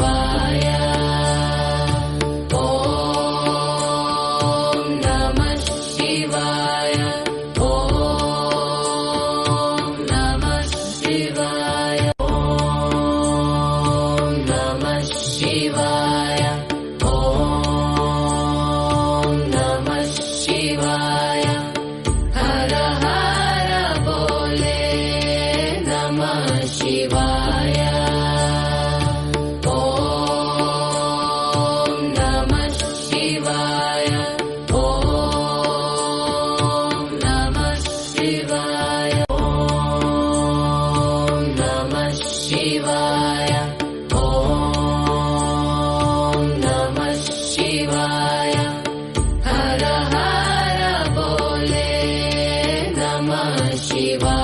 ಶಿವಾಯ. ಓಂ ನಮಃ ಶಿವಾಯ. ಓಂ ನಮಃ ಶಿವಾಯ. ಓಂ ನಮಃ ಶಿವಾಯ. ಓಂ ನಮಃ ಶಿವಾಯ. ಹರ ಹರ ಬೋಲೆ ನಮಃ ಶಿವಾಯ. ಓಂ ನಮಃ ಶಿವಾಯ. ಓಂ ನಮಃ ಶಿವಾಯ. ಓಂ ನಮಃ ಶಿವಾಯ. ಓಂ ನಮಃ ಶಿವಾಯ. ಹರ ಹರ ಬೋಲೆ ನಮಃ ಶಿವಾಯ.